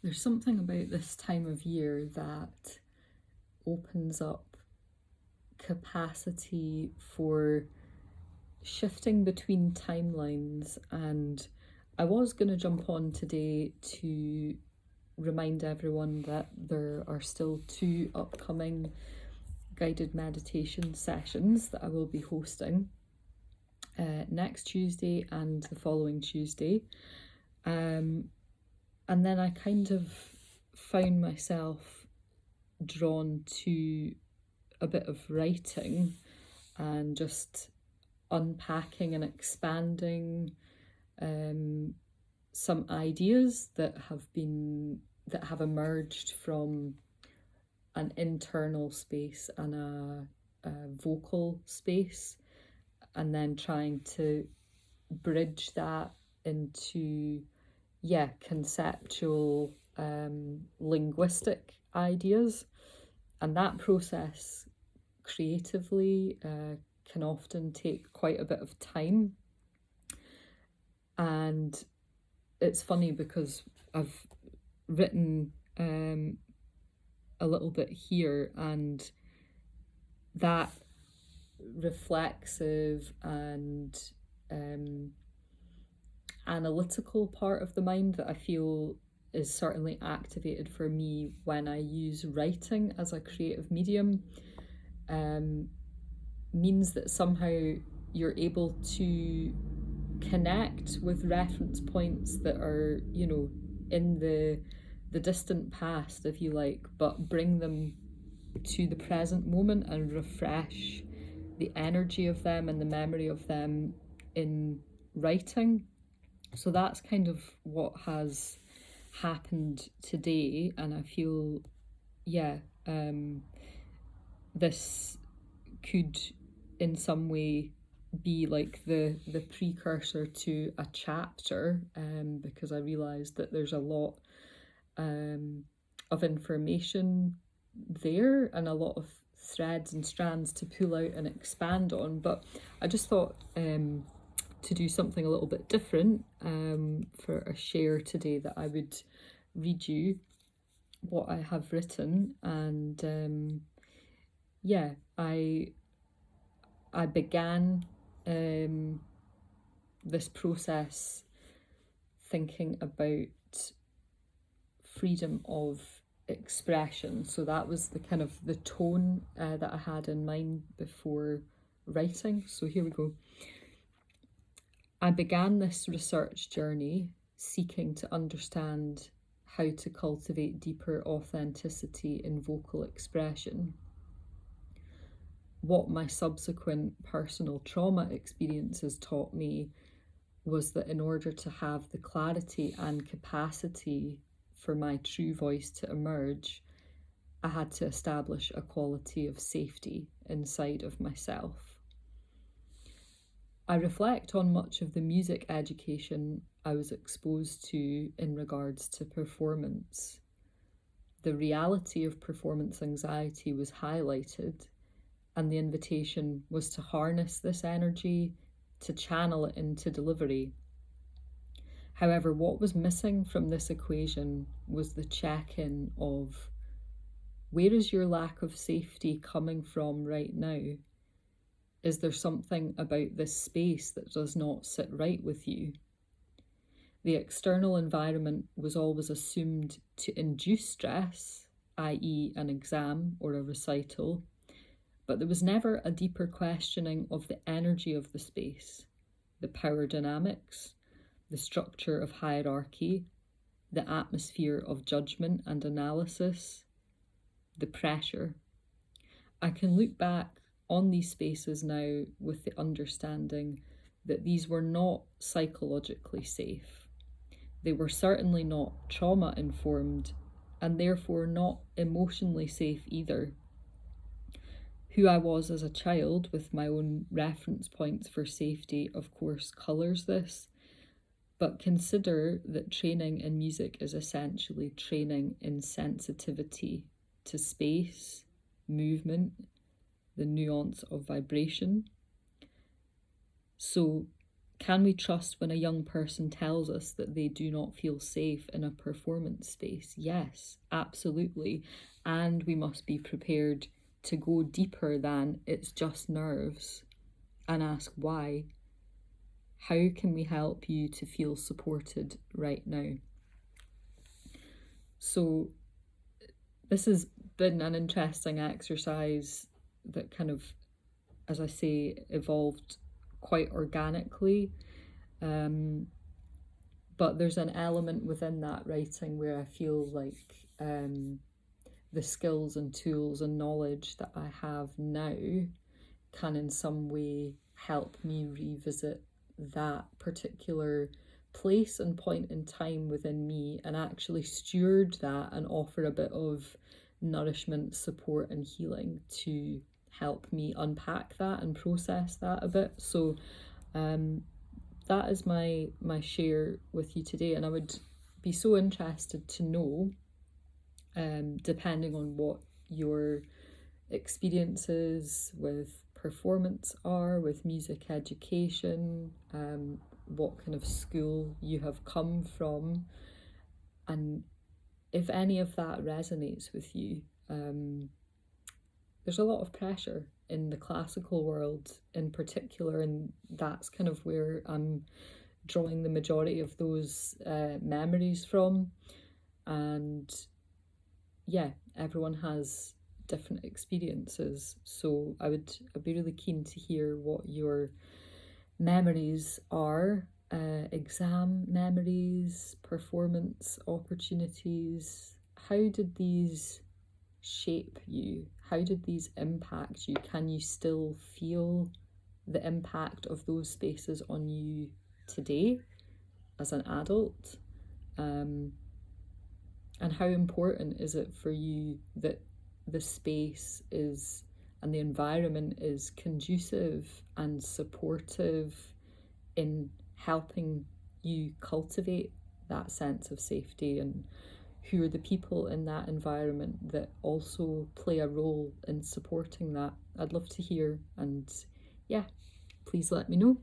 There's something about this time of year that opens up capacity for shifting between timelines, and I was going to jump on today to remind everyone that there are still 2 upcoming guided meditation sessions that I will be hosting next Tuesday and the following Tuesday. And then I kind of found myself drawn to a bit of writing and just unpacking and expanding some ideas that have emerged from an internal space and a vocal space, and then trying to bridge that into conceptual linguistic ideas. And that process creatively can often take quite a bit of time. And it's funny because I've written a little bit here, and that reflexive and analytical part of the mind that I feel is certainly activated for me when I use writing as a creative medium means that somehow you're able to connect with reference points that are, in the distant past, if you like, but bring them to the present moment and refresh the energy of them and the memory of them in writing. So that's kind of what has happened today, and I feel, this could in some way be like the precursor to a chapter, because I realised that there's a lot of information there and a lot of threads and strands to pull out and expand on. But I just thought to do something a little bit different for a share today, that I would read you what I have written. And I began this process thinking about freedom of expression. So that was the kind of the tone that I had in mind before writing. So here we go. I began this research journey seeking to understand how to cultivate deeper authenticity in vocal expression. What my subsequent personal trauma experiences taught me was that in order to have the clarity and capacity for my true voice to emerge, I had to establish a quality of safety inside of myself. I reflect on much of the music education I was exposed to in regards to performance. The reality of performance anxiety was highlighted, and the invitation was to harness this energy, to channel it into delivery. However, what was missing from this equation was the check-in of, where is your lack of safety coming from right now? Is there something about this space that does not sit right with you? The external environment was always assumed to induce stress, i.e. an exam or a recital, but there was never a deeper questioning of the energy of the space, the power dynamics, the structure of hierarchy, the atmosphere of judgment and analysis, the pressure. I can look back on these spaces now with the understanding that these were not psychologically safe. They were certainly not trauma-informed, and therefore not emotionally safe either. Who I was as a child, with my own reference points for safety, of course, colours this, but consider that training in music is essentially training in sensitivity to space, movement, the nuance of vibration. So Can we trust when a young person tells us that they do not feel safe in a performance space? Yes, absolutely. And we must be prepared to go deeper than it's just nerves and ask why. How can we help you to feel supported right now? So, this has been an interesting exercise that kind of, as I say, evolved quite organically. But there's an element within that writing where I feel like the skills and tools and knowledge that I have now can in some way help me revisit that particular place and point in time within me and actually steward that and offer a bit of nourishment, support, and healing to help me unpack that and process that a bit. So that is my share with you today, and I would be so interested to know, depending on what your experiences with performance are, with music education, what kind of school you have come from, and if any of that resonates with you. There's a lot of pressure in the classical world in particular, and that's kind of where I'm drawing the majority of those memories from. And yeah, everyone has different experiences, so I'd be really keen to hear what your memories are, exam memories, performance opportunities. How did these shape you? How did these impact you? Can you still feel the impact of those spaces on you today as an adult? And how important is it for you that the space is and the environment is conducive and supportive in helping you cultivate that sense of safety, and who are the people in that environment that also play a role in supporting that? I'd love to hear, and yeah, please let me know.